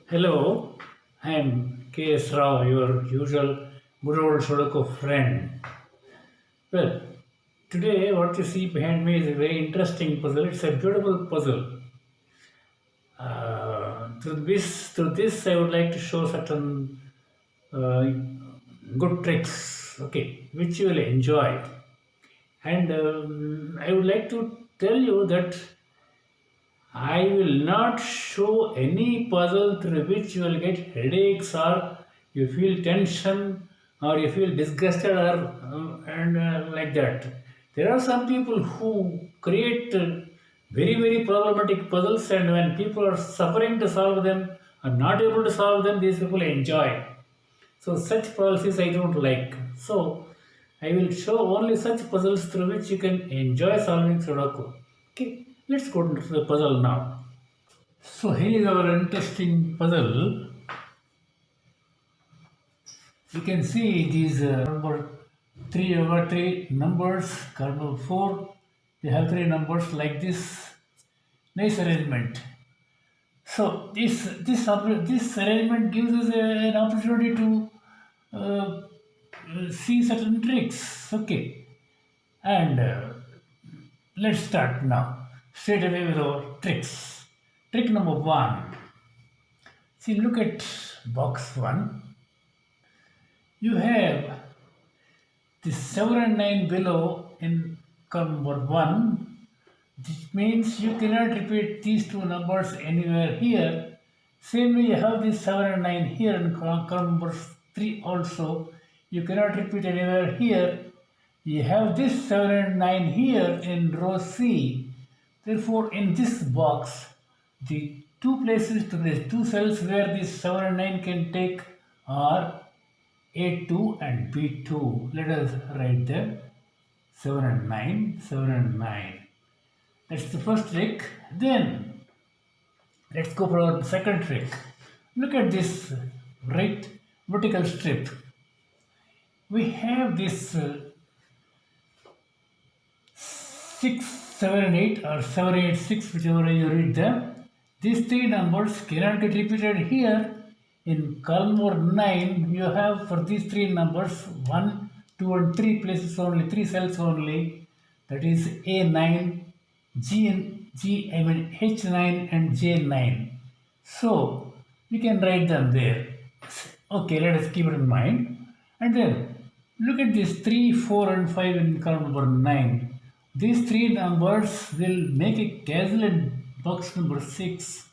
Hello, I'm K.S. Rao, your usual good old Sudoku friend. Well, today what you see behind me is a very interesting puzzle. It's a beautiful puzzle. Through this, I would like to show certain uh, good tricks, okay, which you will enjoy. And I would like to tell you that I will not show any puzzle through which you will get headaches or you feel tension or you feel disgusted or like that. There are some people who create very problematic puzzles, and when people are suffering to solve them or not able to solve them, these people enjoy. So such puzzles I don't like. So I will show only such puzzles through which you can enjoy solving Sudoku. Okay, let's go to the puzzle now. So here is our interesting puzzle. You can see these number three over three numbers, number four. They have three numbers like this. Nice arrangement. So this arrangement gives us an opportunity to see certain tricks. Okay, and let's start now. Straight away with our tricks. Trick number one. See, look at box one. You have the 7 and 9 below in column number 1. This means you cannot repeat these two numbers anywhere here. Same way you have this 7 and 9 here in column number 3 also. You cannot repeat anywhere here. You have this 7 and 9 here in row C. Therefore, in this box, the two places to place, two cells where this 7 and 9 can take are A2 and B2. Let us write them 7 and 9, 7 and 9. That's the first trick. Then let's go for our second trick. Look at this right vertical strip. We have this 6, 7 and 8 or 7, 8, 6, whichever way you read them. These three numbers cannot get repeated here. In column number 9, you have for these three numbers 1, 2 and 3 places only, 3 cells only. That is A9, H9 and J9. So, we can write them there. Okay, let us keep it in mind. And then, look at these 3, 4 and 5 in column number 9. These three numbers will make a castle in box number 6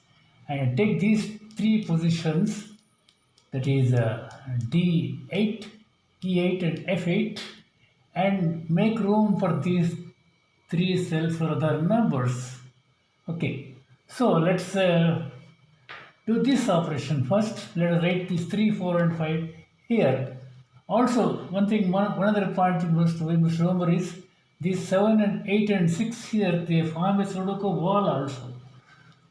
and take these three positions, that is D8, E8 and F8, and make room for these three cells for other numbers. Okay, so let's do this operation first. Let us write these 3, 4 and 5 here. Also, one other point we must remember is these 7 and 8 and 6 here, they form a Sudoku wall also.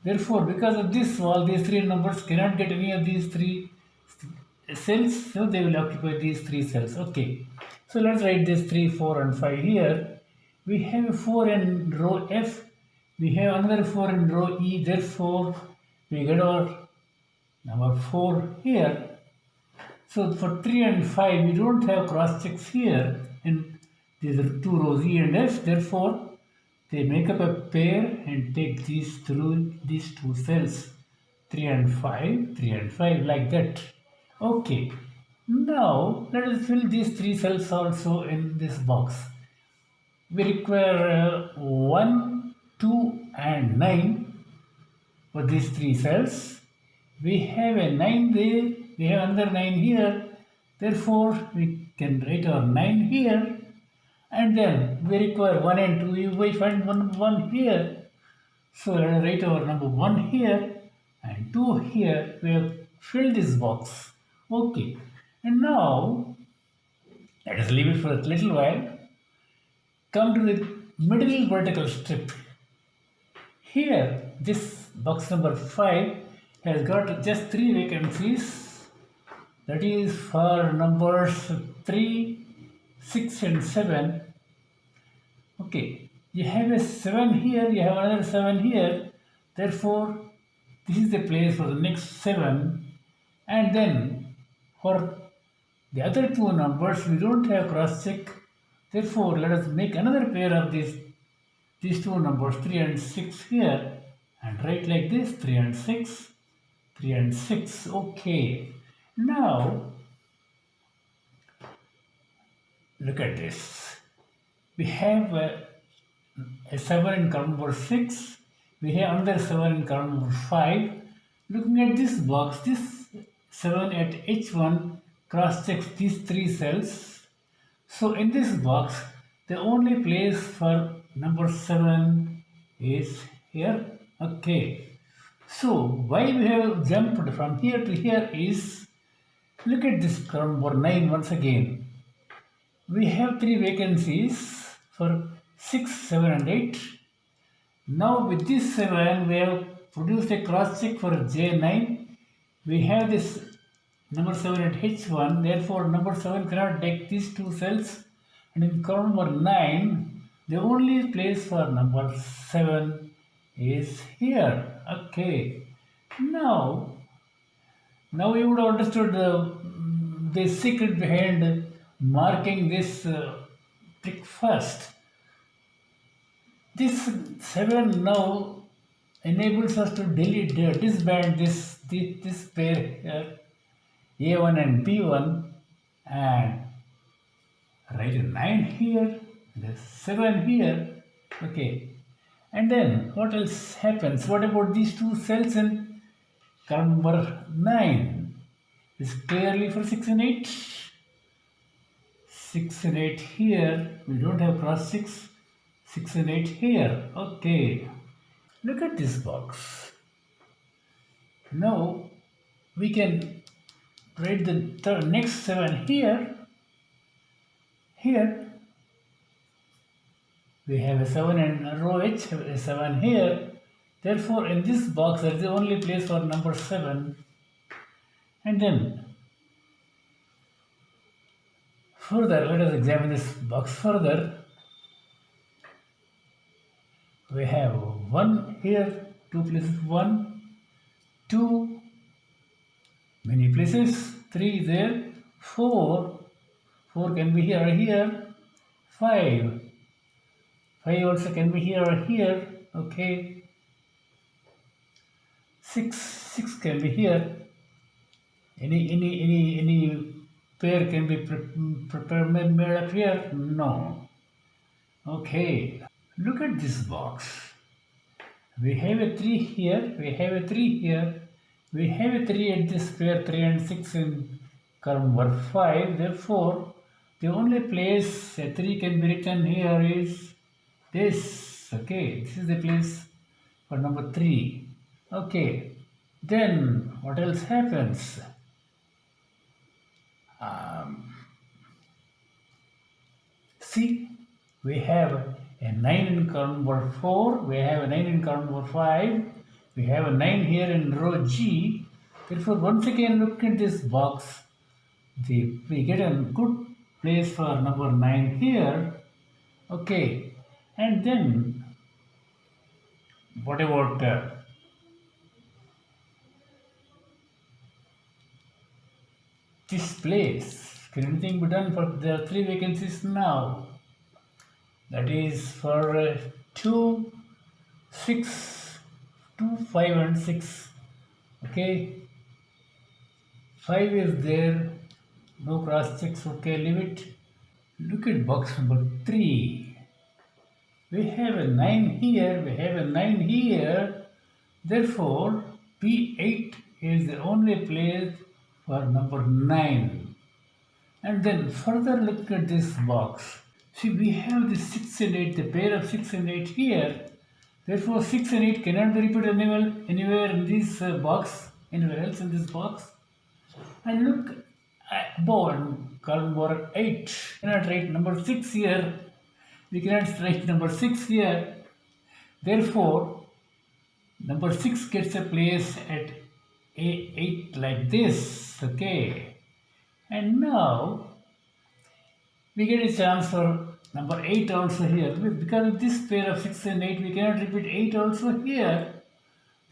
Therefore, because of this wall, these three numbers cannot get any of these three cells, so they will occupy these three cells. Okay, so let's write this 3, 4 and 5 here. We have a 4 in row F, we have another 4 in row E, therefore we get our number 4 here. So for 3 and 5, we don't have cross checks here in these two rows E and F, therefore they make up a pair and take these through these two cells 3 and 5, 3 and 5 like that. Okay, now let us fill these three cells also in this box. We require 1, 2 and 9 for these three cells. We have a 9 there, we have another 9 here, therefore we can write our 9 here, and then we require 1 and 2, we find one here. So let us write our number 1 here and 2 here. We have filled this box. Okay, and now let us leave it for a little while. Come to the middle vertical strip. Here, this box number 5 has got just 3 vacancies. That is for numbers 3, 6 and 7. Okay, you have a 7 here, you have another 7 here. Therefore, This is the place for the next 7. And then for the other two numbers, we don't have cross check. Therefore, let us make another pair of these two numbers, 3 and 6 here, and write like this, 3 and 6, 3 and 6. Okay. Now, look at this. We have a 7 in column number 6. We have another 7 in column number 5. Looking at this box, this 7 at H1 cross checks these 3 cells. So in this box, the only place for number 7 is here. Okay. So why we have jumped from here to here is, look at this column number 9 once again. We have 3 vacancies for 6, 7 and 8. Now with this 7, we have produced a cross check for J9. We have this number 7 at H1, therefore number 7 cannot take these 2 cells. And in column number 9, the only place for number 7 is here. Okay. Now you would have understood the secret behind marking this trick first. This 7 now enables us to disband this pair here, A1 and B1, and write a 9 here, and a 7 here. Okay. And then what else happens? What about these 2 cells in column number 9? Is clearly for 6 and 8. 6 and 8 here. We don't have cross 6. 6 and 8 here. Okay. Look at this box. Now we can write the next 7 here. Here we have a 7 in row H, a 7 here. Therefore, in this box, that is the only place for number 7. And then further, let us examine this box further. We have 1 here, 2 places, 1, 2, many places, 3 there, 4 can be here or here, 5 also can be here or here. Okay. 6 can be here. Any pair can be made up here? No. Okay. Look at this box. We have a 3 here. We have a 3 here. We have a 3 at this pair, 3 and 6 in column number 5. Therefore, the only place a 3 can be written here is this. Okay. This is the place for number 3. Okay. Then what else happens? See, we have a 9 in column number 4, we have a 9 in column number 5, we have a 9 here in row G. Therefore, once again look at this box, we get a good place for number 9 here. Okay, and then what about this place? Can anything be done for the 3 vacancies now? That is for 2, 6, 2, 5 and 6. Okay. 5 is there. No cross checks. Okay, leave it. Look at box number 3. We have a 9 here. We have a 9 here. Therefore, P8 is the only place for number 9. And then further look at this box. See, we have the 6 and 8, the pair of 6 and 8 here. Therefore, 6 and 8 cannot be repeated anywhere in this box, anywhere else in this box. And look above in column number 8. We cannot write number 6 here. We cannot write number 6 here. Therefore, number 6 gets a place at A8 like this. Okay. And now we get a chance for number 8 also here. Because of this pair of 6 and 8, we cannot repeat 8 also here.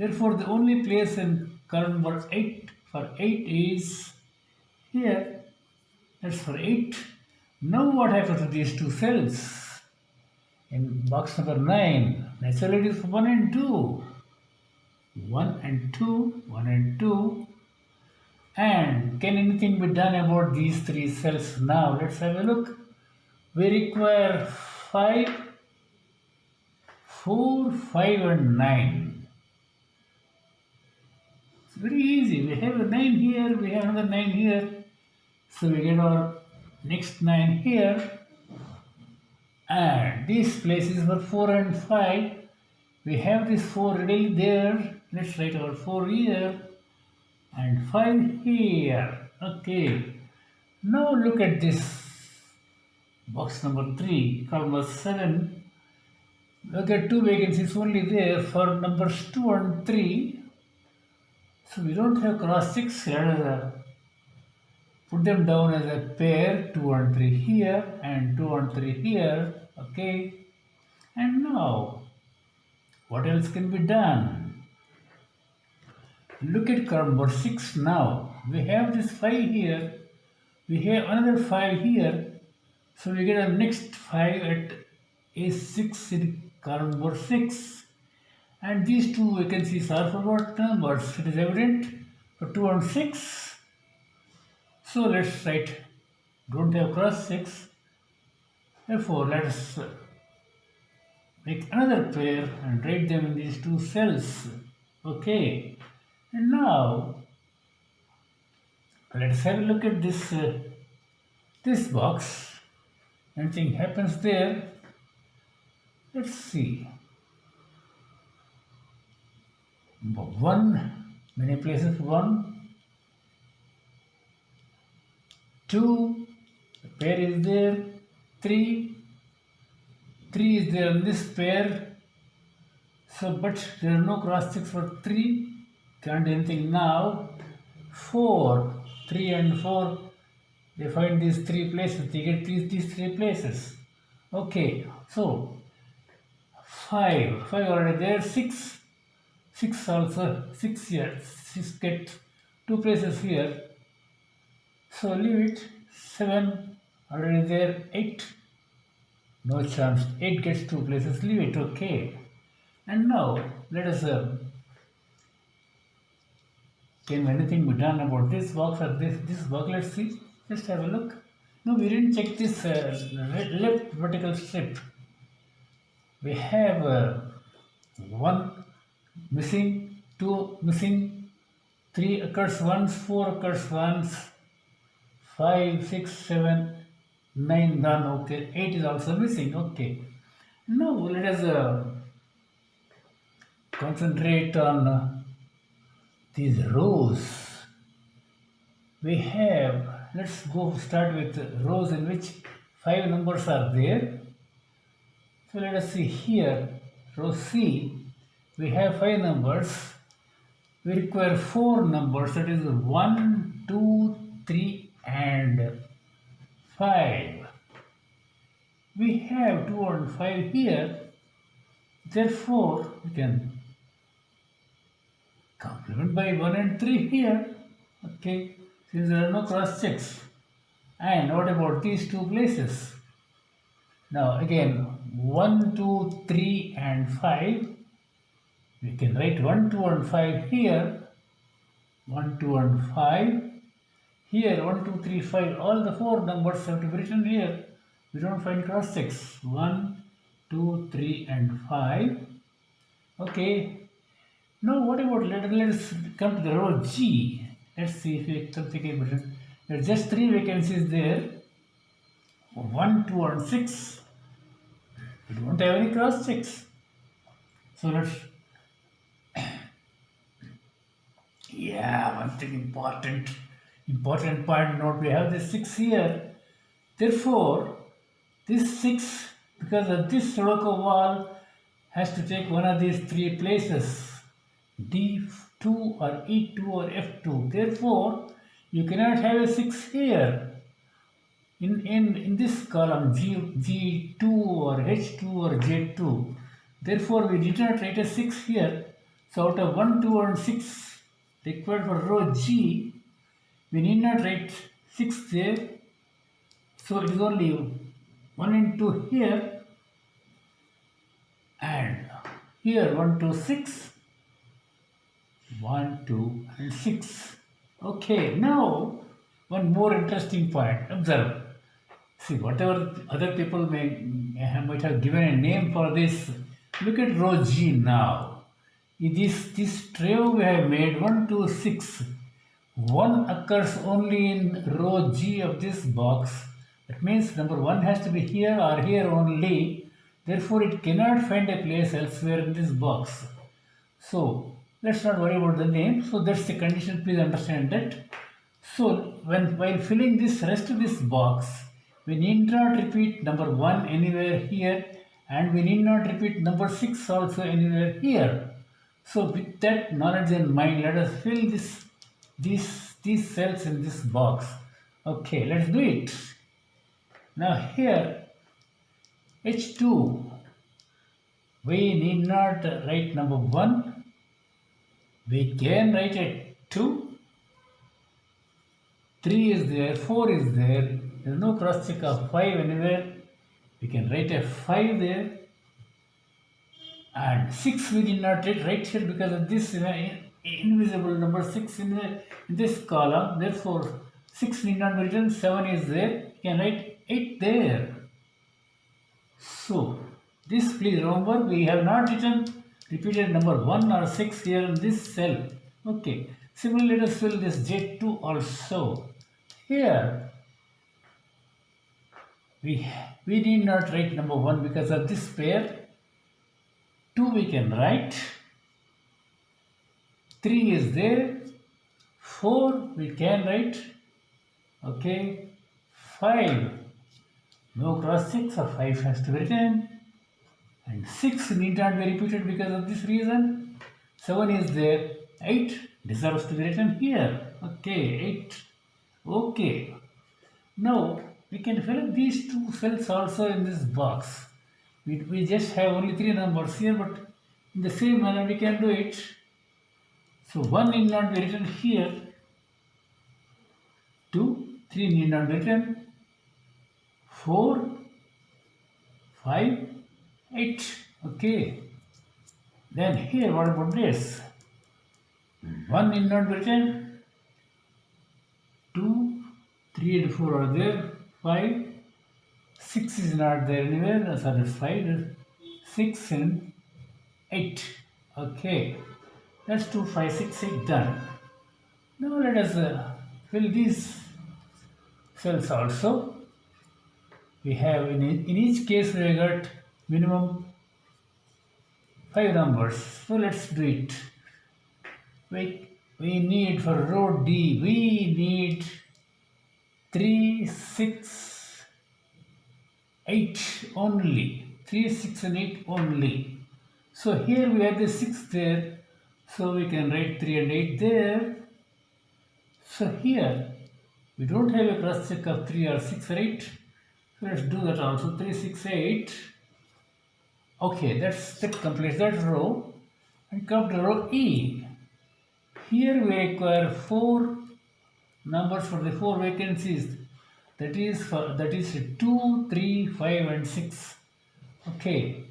Therefore, the only place in column number 8 for 8 is here. That's for 8. Now what happens to these two cells? In box number 9, naturally it is 1 and 2. 1 and 2, 1 and 2. And can anything be done about these three cells now? Let's have a look. We require 5, 4, 5 and 9. It's very easy. We have a 9 here, we have another 9 here. So we get our next 9 here. And these places were 4 and 5. We have this 4 ready there. Let's write our 4 here and 5 here. Okay. Now look at this box number 3, column number 7. Look at 2 vacancies only there for numbers 2 and 3. So we don't have cross 6. Let us put them down as a pair, 2 and 3 here and 2 and 3 here. Okay. And now, what else can be done? Look at column number 6 now. We have this 5 here. We have another 5 here. So we get a next 5 at A6 in column number 6. And these two vacancies are for what numbers? It is evident for 2 and 6. So let's write, don't have cross 6. Therefore, let us make another pair and write them in these two cells. Okay. And now, let's have a look at this box. Anything happens there? Let's see. 1, many places 1. 2, the pair is there. 3 is there in this pair. So, but there are no cross checks for 3. Can't do anything now. 4, 3 and 4. They find these 3 places. They get these 3 places. Okay. So 5 already there. 6 also. 6 here. 6 get 2 places here. So leave it. 7 already there. 8. No chance. 8 gets 2 places. Leave it. Okay. And now let us can anything be done about this box or this box? Let's see. Just have a look. No, we didn't check this left vertical strip. We have 1 missing, 2 missing, 3 occurs once, 4 occurs once, 5, 6, 7, 9 done. Okay. 8 is also missing. Okay. Now let us concentrate on these rows. We have, let's go start with rows in which 5 numbers are there. So let us see here, row C, we have 5 numbers. We require 4 numbers, that is 1, 2, 3 and 5. We have 2 and 5 here. Therefore, we can complement by 1 and 3 here. Okay, since there are no cross checks. And what about these 2 places? Now again, 1, 2, 3 and 5. We can write 1, 2 and 5 here. 1, 2 and 5. Here 1, 2, 3, 5. All the 4 numbers have to be written here. We don't find cross checks. 1, 2, 3 and 5. Okay. Now what about, let's come to the row G. Let's see if we something can be written. There are just 3 vacancies there. 1, 2 and 6. We don't have any cross checks. So let's one thing important point note, we have this 6 here. Therefore, this 6, because of this Sudoku wall, has to take one of these 3 places. D2 or E2 or F2. Therefore, you cannot have a 6 here. In this column G2 or H2 or J2. Therefore, we did not write a 6 here. So out of 1, 2 and 6 required for row G, we need not write 6 there. So it is only 1 and 2 here, and here 1, 2, 6, 1, 2 and 6. Okay, now one more interesting point. Observe. See, whatever other people might have given a name for this, look at row G now. In this trio we have made 1, 2, 6. One occurs only in row G of this box. That means number 1 has to be here or here only. Therefore, it cannot find a place elsewhere in this box. So, let's not worry about the name. So, that's the condition. Please understand that. So, while filling this rest of this box, we need not repeat number 1 anywhere here, and we need not repeat number 6 also anywhere here. So, with that knowledge in mind, let us fill these cells in this box. Okay, let's do it. Now here H2, we need not write number 1. We can write it 2. 3 is there, 4 is there. There is no cross check of 5 anywhere. We can write a 5 there. And 6 we did not write here because of this invisible number 6 in this column. Therefore, 6 need not be written. 7 is there. You can write 8 there. So, this please remember, we have not repeated number 1 or 6 here in this cell. Okay. Similarly, let us fill this J2 also. Here, we need not write number 1 because of this pair. 2 we can write. 3 is there. 4 we can write. Okay. 5. No cross 6 or 5 has to be written. And 6 need not be repeated because of this reason. 7 is there. 8 deserves to be written here. Okay. 8. Okay. Now we can fill up these 2 cells also in this box. We just have only 3 numbers here, but in the same manner we can do it. So 1 need not be written here. 2, 3 need not be written. 4, 5, 8. Okay. Then here, what about this? 1 need not be written. 2, 3 and 4 are there. 5, 6 is not there anywhere. So that's 5, 6 and 8. Okay. That's 2, 5, 6, 8 done. Now let us fill these cells also. We have in each case we got minimum 5 numbers. So let's do it. We need for row D, we need 3, 6, 8 only. 3, 6 and 8 only. So here we have the 6 there. So we can write 3 and 8 there. So here we don't have a cross check of 3 or 6 or 8. So let's do that also. 3, 6, 8. Okay, that completes that row. And come to row E. Here we require 4 numbers for the 4 vacancies. That is 2, 3, 5 and 6. Okay.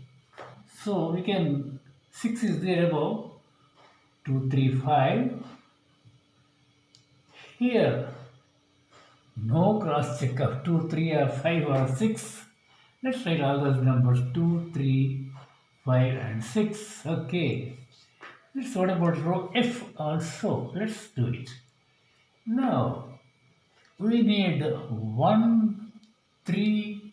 So we can, 6 is there above. 2, 3, 5. Here, no cross check of 2, 3 or 5 or 6. Let's write all those numbers 2, 3, 5 and 6. Okay. Let's what about row F also. Let's do it. Now, we need 1, 3,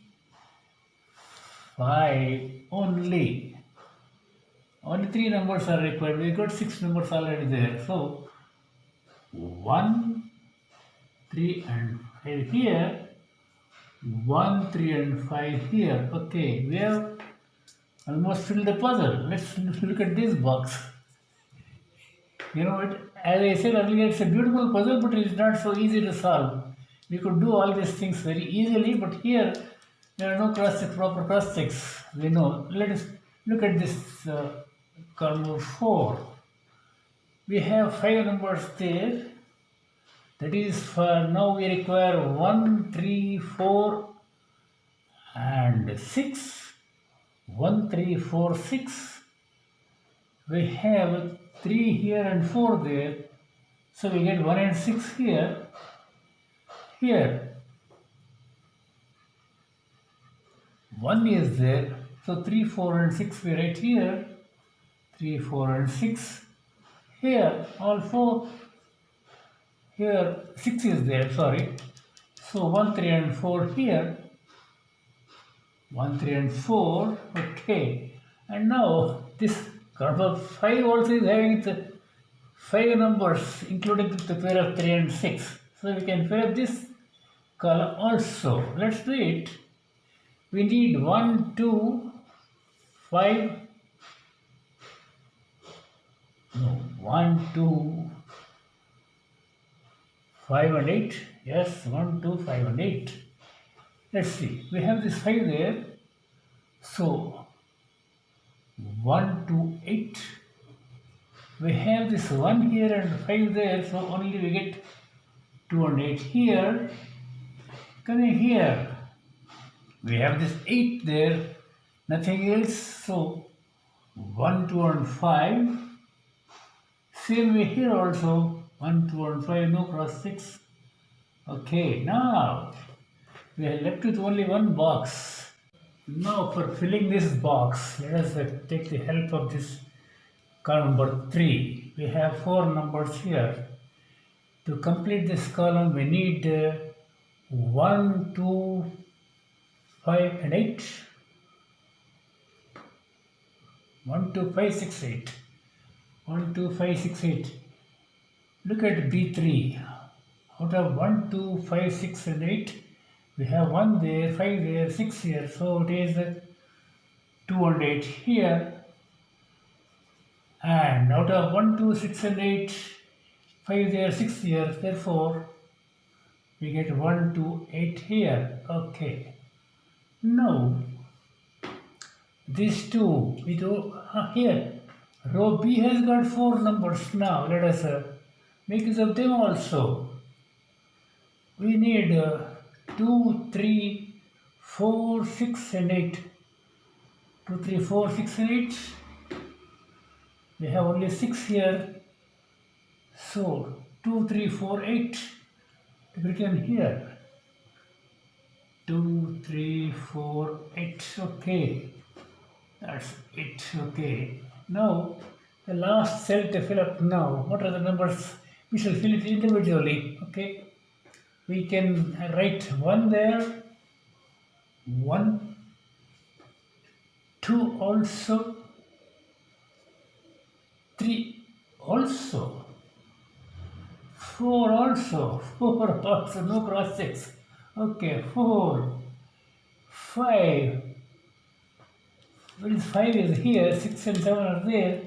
5 only. Only 3 numbers are required. We got 6 numbers already there. So, 1, 3 and 5 here. 1, 3 and 5 here. Okay, we have almost filled the puzzle. Let's look at this box. You know what? As I said earlier, it's a beautiful puzzle, but it's not so easy to solve. We could do all these things very easily, but here there are no proper cross checks. We know. Let us look at this column 4. We have 5 numbers there. That is, for now we require 1, 3, 4 and 6. 1, 3, 4, 6. We have 3 here and 4 there. So we get 1 and 6 here. Here 1 is there. So 3, 4 and 6 we write here. 3, 4 and 6. Here all 4. Here 6 is there, sorry. So 1, 3 and 4 here. 1, 3 and 4. Okay. And now this column 5 also is having the 5 numbers including the pair of 3 and 6. So we can fill up this column also. Let's do it. We need 1, 2, 5. No, 1, 2, 5 and 8. Yes, 1, 2, 5 and 8. Let's see. We have this 5 there. So 1, 2, 8. We have this 1 here and 5 there. So only we get 2 and 8 here. Coming here. We have this 8 there. Nothing else. So 1, 2 and 5. Same way here also. 1, 2 and 5. No cross 6. Okay. Now we are left with only one box. Now for filling this box, let us take the help of this column number 3. We have 4 numbers here. To complete this column, we need 1, 2, 5 and 8. 1, 2, 5, 6, 8. 1, 2, 5, 6, 8. Look at B3. Out of 1, 2, 5, 6 and 8, we have 1 there, 5 there, 6 here. So it is 2 and 8 here. And out of 1, 2, 6 and 8, 5 there, 6 here. Therefore, we get 1, 2, 8 here. Okay. Now, these two, we do here. Row B has got 4 numbers now. Let us make use of them also. We need 2, 3, 4, 6 and 8. 2, 3, 4, 6 and 8. We have only 6 here. So 2, 3, 4, 8. Written here. 2, 3, 4, 8. Okay. That's it. Okay. Now the last cell to fill up now. What are the numbers? We shall fill it individually. Okay. We can write 1 there. 1. 2 also. 3 also. 4 also. 4 also. No cross 6. Okay. 4. 5. Well, 5 is here. 6 and 7 are there.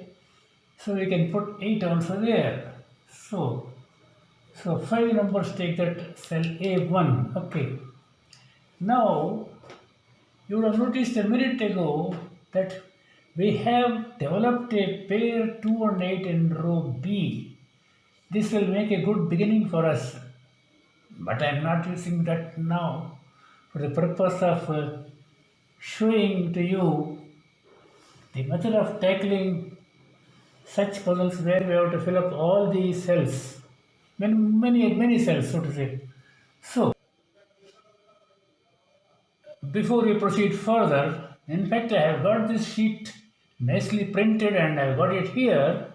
So we can put 8 also there. So 5 numbers take that cell A1. Okay. Now, you would have noticed a minute ago that we have developed a pair 2 and 8 in row B. This will make a good beginning for us. But I am not using that now for the purpose of showing to you the method of tackling such puzzles where we have to fill up all the cells. Many cells, so to say. So, before we proceed further, in fact, I have got this sheet nicely printed and I have got it here.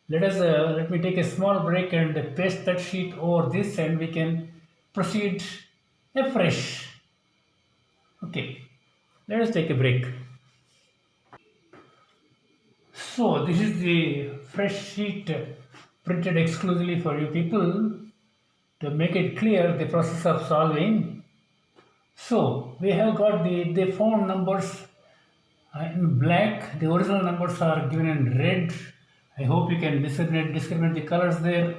Let me take a small break and paste that sheet over this, and we can proceed afresh. Okay, let us take a break. So, this is the fresh sheet printed exclusively for you people to make it clear the process of solving. So we have got the found numbers in black. The original numbers are given in red. I hope you can discriminate the colors there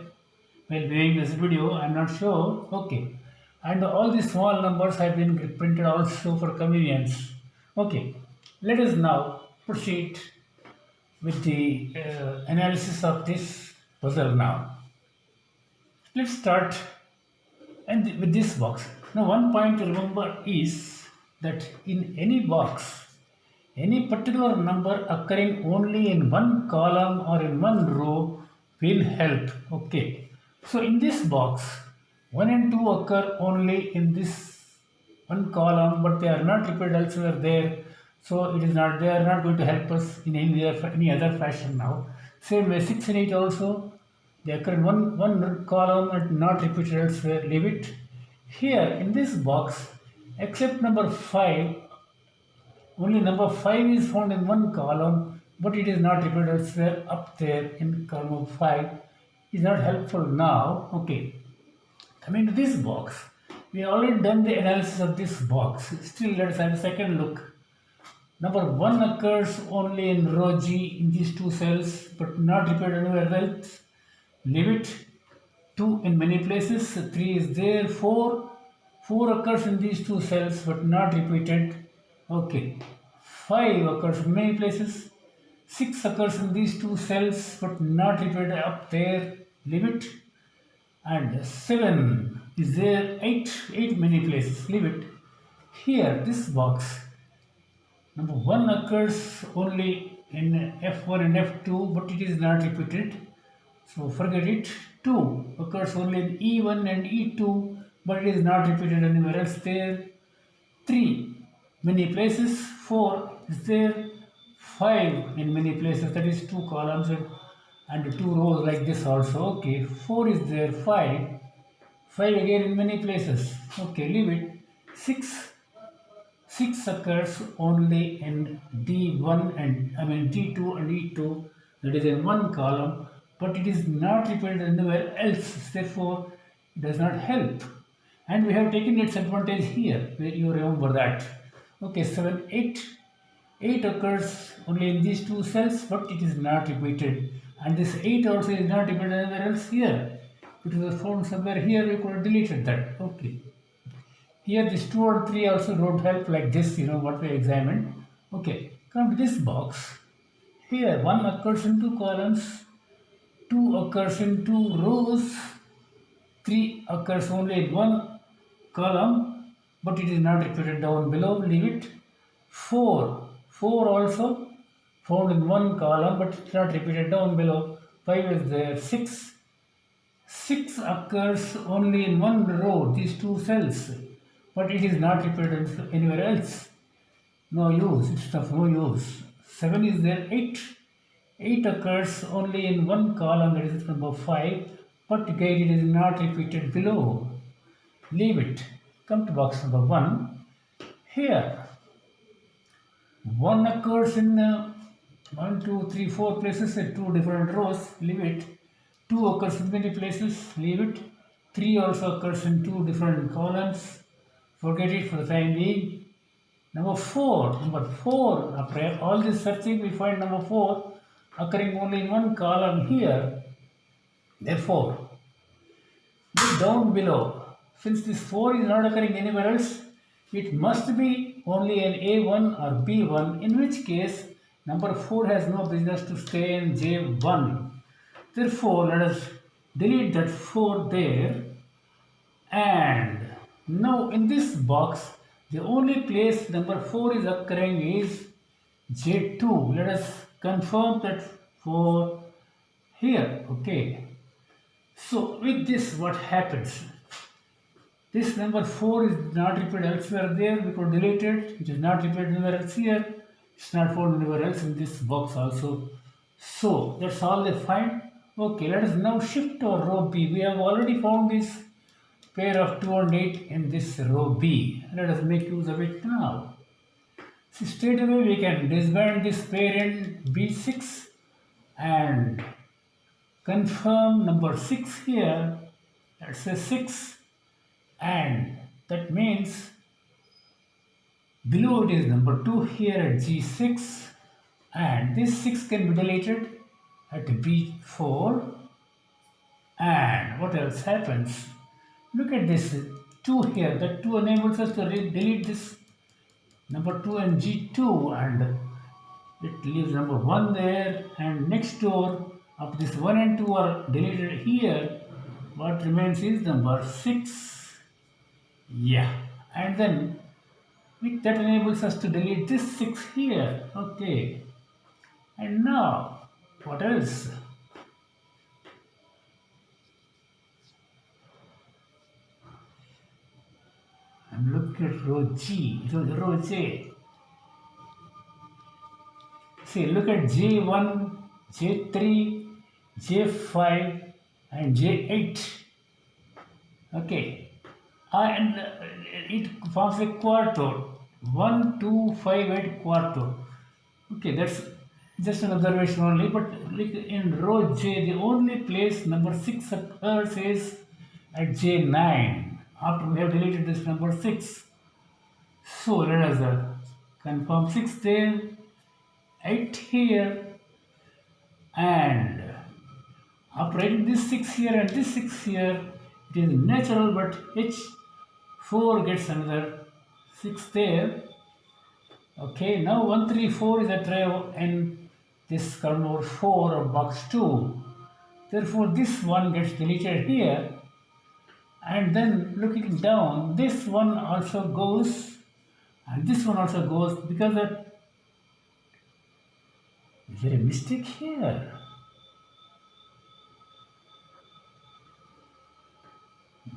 while viewing this video. I'm not sure. Okay. And all the small numbers have been printed also for convenience. Okay. Let us now proceed with the analysis of this puzzle now. Let's start and with this box. Now one point to remember is that in any box, any particular number occurring only in one column or in one row will help. Okay. So in this box, 1 and 2 occur only in this one column, but they are not repeated elsewhere there. So it is not, they are not going to help us in any other fashion now. Same way 6 and 8 also, they occur in one column and not repeated elsewhere. Leave it. Here in this box, except number 5, only number 5 is found in one column, but it is not repeated elsewhere up there in column 5. Is not helpful now. Okay. Coming to this box, we have already done the analysis of this box. Still, let us have a second look. Number 1 occurs only in row G in these two cells, but not repeated anywhere else. Leave it. 2 in many places. 3 is there. 4 occurs in these two cells, but not repeated. Okay. 5 occurs in many places. 6 occurs in these two cells, but not repeated up there. Leave it. And 7 is there. 8 many places. Leave it. Here, this box, number 1 occurs only in F1 and F2, but it is not repeated. So forget it. 2 occurs only in E1 and E2, but it is not repeated anywhere else there. 3 many places. 4 is there. 5 in many places, that is 2 columns and 2 rows like this also. Okay, 4 is there. 5 again in many places. Okay, leave it. 6 occurs only in D1 and D2 and E2, that is in one column, but it is not repeated anywhere else. Therefore, it does not help. And we have taken its advantage here, where you remember that. Okay, 7, 8. 8 occurs only in these two cells, but it is not repeated. And this 8 also is not repeated anywhere else here. If it was found somewhere here, we could have deleted that. Okay. Here, this 2 or 3 also don't help like this, what we examined. Okay, come to this box. Here, 1 occurs in 2 columns, 2 occurs in 2 rows, 3 occurs only in one column, but it is not repeated down below. Leave it. 4 also found in one column, but it's not repeated down below. 5 is there. 6 occurs only in one row, these two cells, but it is not repeated anywhere else. No use, it's of no use. 7 is there. 8 occurs only in one column, that is number 5, but again it is not repeated below. Leave it. Come to box number 1. Here, 1 occurs in 1, 2, 3, 4 places in 2 different rows. Leave it. 2 occurs in many places. Leave it. 3 also occurs in 2 different columns. Forget it for the time being. Number 4. After all this searching, we find number 4 occurring only in one column here. Therefore, look down below. Since this 4 is not occurring anywhere else, it must be only in A1 or B1, in which case number 4 has no business to stay in J1. Therefore, let us delete that 4 there. And now in this box, the only place number 4 is occurring is J2. Let us confirm that 4 here. Okay. So with this, what happens? This number 4 is not repeated elsewhere there. We could delete it. It is not repeated anywhere else here. It's not found anywhere else in this box also. So that's all they find. Okay, let us now shift to row B. We have already found this pair of 2 and 8 in this row B. Let us make use of it now. So straight away we can disband this pair in B6 and confirm number 6 here. Let's say 6. And that means below it is number 2 here at G6, and this 6 can be deleted at B4. And what else happens? Look at this 2 here. That 2 enables us to delete this number 2 and G2, and it leaves number 1 there, and next door After this 1 and 2 are deleted here, what remains is number 6. Yeah. And then that enables us to delete this 6 here. Okay. And now, what else? I'm looking at row G, row J. See, look at J1, J3, J5, and J8. Okay. And it forms a quarter. 1, 2, 5, 8 quarter. Okay, that's just an observation only. But like in row J, the only place number 6 occurs is at J9. After we have deleted this number 6. So let us confirm 6 there, 8 here, and after writing this 6 here and this 6 here, it is natural, but H4 gets another 6 there. Okay, now 134 is a tray in this column number 4 of box 2. Therefore, this one gets deleted here. And then looking down, this one also goes, and this one also goes, because is there a mistake here?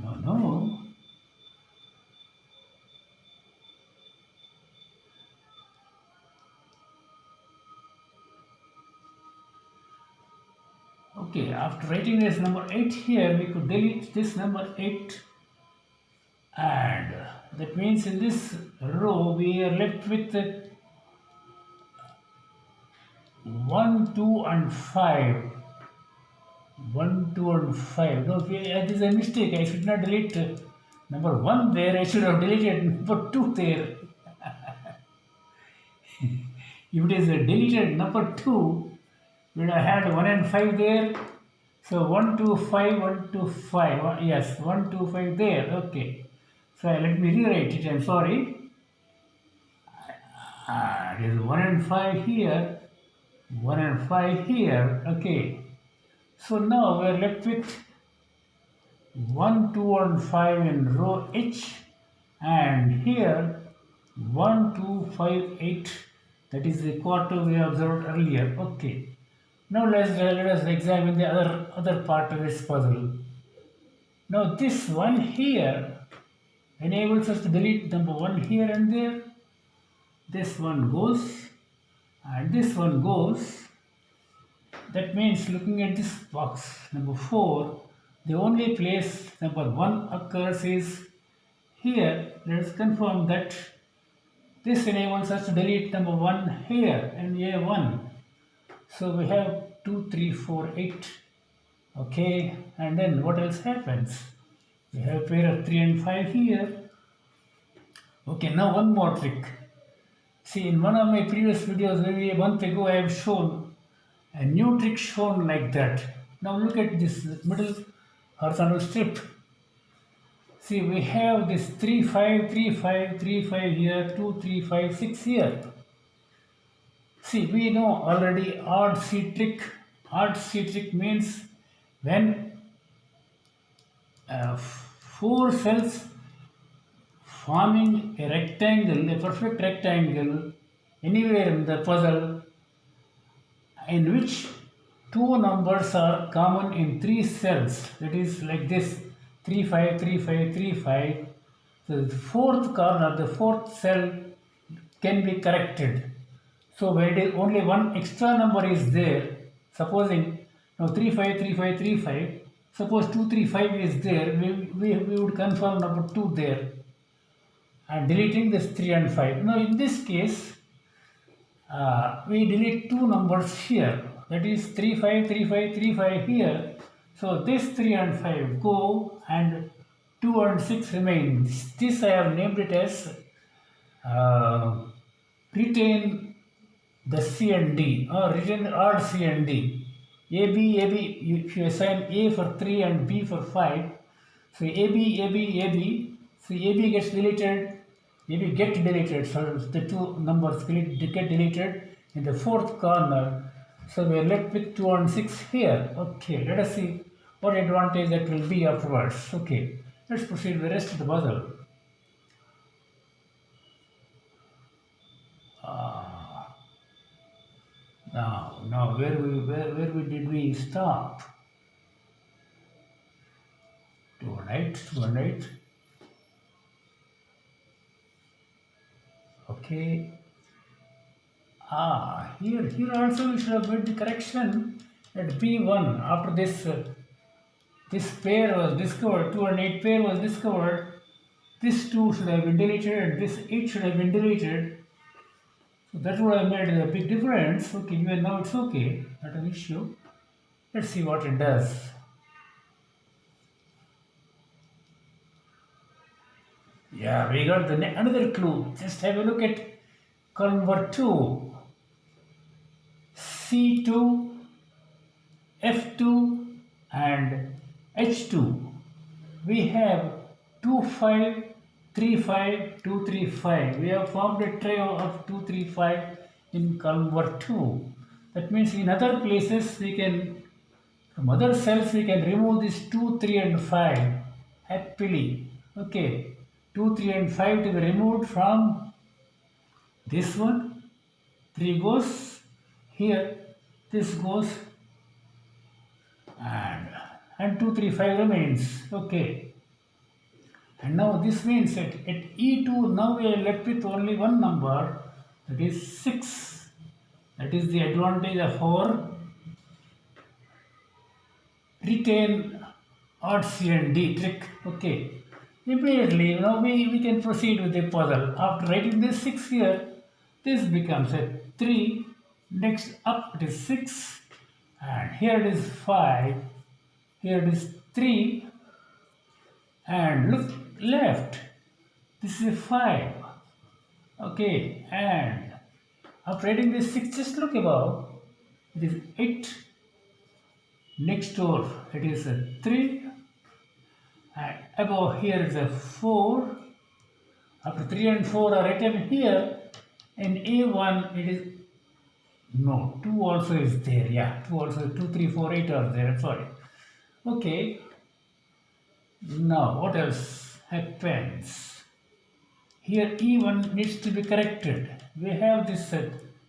No. Okay, after writing this number 8 here, we could delete this number 8, and that means in this row we are left with 1, 2, and 5. 1, 2, and 5. No, that is a mistake. I should not delete number 1 there. I should have deleted number 2 there. If it is deleted number 2, we would have had 1 and 5 there. So 1, 2, 5, 1, 2, 5. Yes, 1, 2, 5 there. Okay. So let me rewrite it. I'm sorry. It is 1 and 5 here. 1 and 5 here. Okay. So now we are left with 1, 2, and 5 in row H, and here 1, 2, 5, 8. That is the quarter we observed earlier. Okay. Now let us examine the other part of this puzzle. Now this one here enables us to delete number 1 here and there. This one goes, and this one goes. That means looking at this box number 4, the only place number 1 occurs is here. Let us confirm that this enables us to delete number 1 here and A1. So we have 2, 3, 4, 8. Okay, and then what else happens? We have a pair of 3 and 5 here. Okay, now one more trick. See, in one of my previous videos, maybe a month ago, I have shown a new trick shown like that. Now look at this middle horizontal strip. See, we have this 3, 5, 3, 5, 3, 5 here, 2, 3, 5, 6 here. See, we know already odd C trick. Odd C trick means when 4 cells forming a rectangle, a perfect rectangle, anywhere in the puzzle, in which 2 numbers are common in 3 cells. That is like this: 3, 5, 3, 5, 3, 5. So the fourth corner, the fourth cell can be corrected. So when it is only one extra number is there, supposing now 3, 5, 3, 5, 3, 5, suppose 2, 3, 5 is there, we would confirm number 2 there and deleting this 3 and 5. Now in this case, we delete 2 numbers here, that is 3, 5, 3, 5, 3, 5 here. So this 3 and 5 go and 2 and 6 remain. This I have named it as retain the C and D, or retain odd C and D. AB, if you assign A for 3 and B for 5, so AB, so AB gets deleted, AB get deleted, so the 2 numbers get deleted in the fourth corner. So we are left with 2 and 6 here. Okay, let us see what advantage that will be afterwards. Okay, let's proceed with the rest of the puzzle. Now where we did we stop? 2 and 8, 2 and 8. Okay. Here also we should have made the correction at B1 after this pair was discovered, 2 and 8 pair was discovered. This 2 should have been deleted and this 8 should have been deleted. So that would have made a big difference. Okay, even now it's okay, not an issue. Let's see what it does. Yeah, we got another clue. Just have a look at column number 2. C2, F2 and H2. We have 2 5 3 5 2 3 5. We have formed a trio of 2 3 5 in column number 2. That means in other places we can, from other cells we can remove this 2 3 and 5 happily. Okay, 2 3 and 5 to be removed from this one. 3 goes here, this goes, and 2 3 5 remains. Okay, and now this means that at E2 now we are left with only one number, that is 6. That is the advantage of our retain odd C and D trick. Okay, immediately now we can proceed with the puzzle. After writing this 6 here, this becomes a 3. Next up it is 6, and here it is 5, here it is 3, and look left, this is a 5. Okay, and after writing this 6, just look above, it is 8. Next door it is a 3, and above here is a 4. After 3 and 4 are written here, in A1 it is, no, 2 also is there, yeah, 2 also, 2 3 4 8 are there, sorry. Okay, now what else happens? Here E1 needs to be corrected. We have this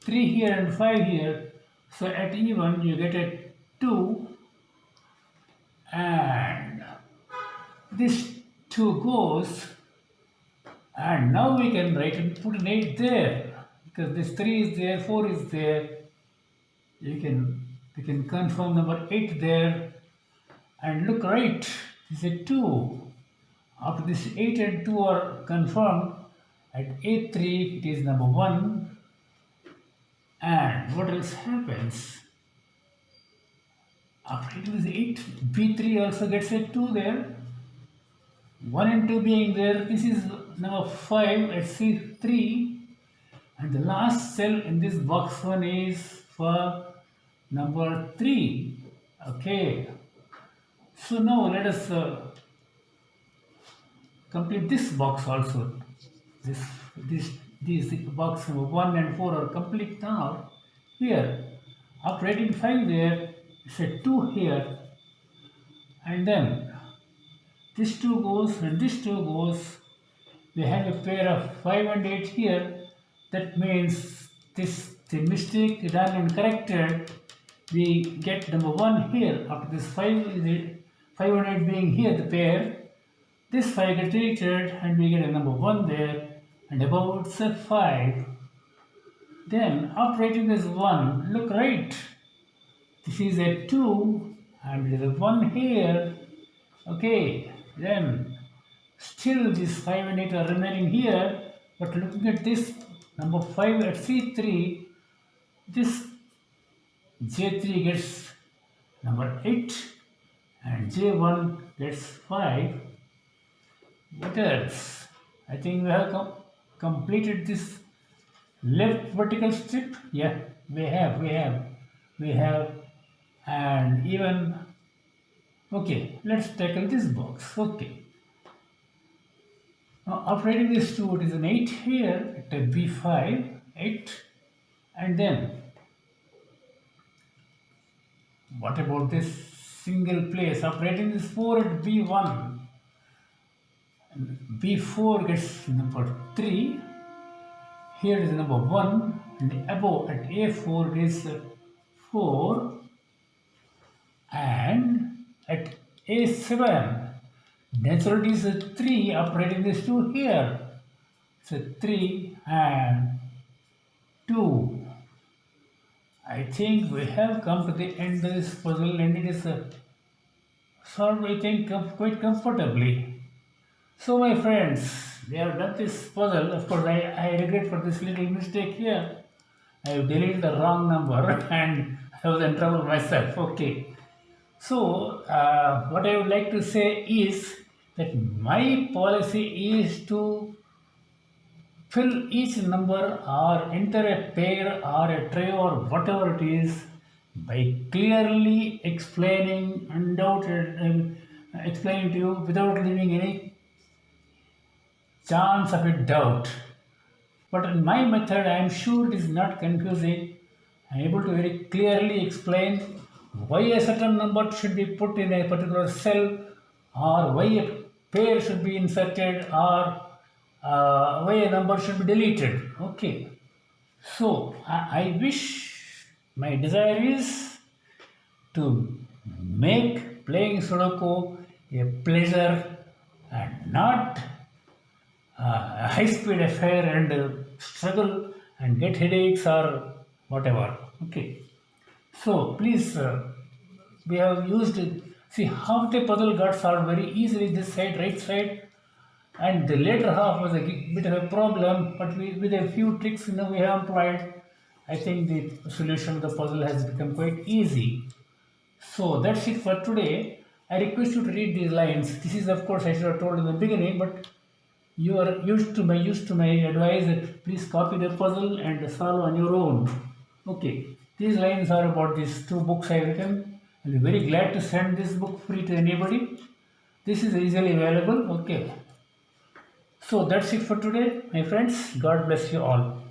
3 here and 5 here, so at E1 you get a 2, and this 2 goes, and now we can write and put an 8 there, because this 3 is there, 4 is there. We can confirm number 8 there, and look right, this is a 2. After this 8 and 2 are confirmed, at A3 it is number 1. And what else happens? After it is 8, B3 also gets a 2 there. 1 and 2 being there, this is number 5 at C3. And the last cell in this box 1 is for number 3. Okay. So now let us complete this box also. These box number 1 and 4 are complete now. Here, after writing 5 there, it's a 2 here, and then this 2 goes and this 2 goes. We have a pair of 5 and 8 here. That means the mistake done and corrected. We get number 1 here. After this 5 and 8 being here, the pair, this 5 gets deleted and we get a number 1 there, and above it's a 5. Then after writing this 1, look right, this is a 2 and there is a 1 here. Okay, then still these 5 and 8 are remaining here, but looking at this number 5 at C3, this J3 gets number 8 and J1 gets 5. What else? I think we have completed this left vertical strip. Yeah, we have, and even, okay, let's tackle this box. Okay. Now, after writing this 2, it is an 8 here, at a B5, 8, and then What about this single place? Operating this 4 at B1. B4 gets number 3. Here is number 1. And above at A4 is 4. And at A7, naturally is 3. Operating this 2 here. So 3 and 2. I think we have come to the end of this puzzle and it is solved, I think, quite comfortably. So, my friends, we have done this puzzle. Of course, I regret for this little mistake here. I have deleted the wrong number and I was in trouble myself. Okay. So, what I would like to say is that my policy is to fill each number or enter a pair or a trio or whatever it is by clearly explaining to you without leaving any chance of a doubt. But in my method, I am sure it is not confusing. I am able to very clearly explain why a certain number should be put in a particular cell, or why a pair should be inserted, or why a number should be deleted. Okay. So I wish, my desire is to make playing Sudoku a pleasure and not a high-speed affair and struggle and get headaches or whatever. Okay. So please, we have used, see, half the puzzle got solved very easily, this side, right side, and the later half was a bit of a problem, but with a few tricks we have employed, I think the solution of the puzzle has become quite easy. So that's it for today. I request you to read these lines. This is, of course, I should have told in the beginning, but you are used to my advice that please copy the puzzle and solve on your own. Okay, these lines are about these 2 books I have written. I'll be very glad to send this book free to anybody. This is easily available. Okay. So that's it for today, my friends. God bless you all.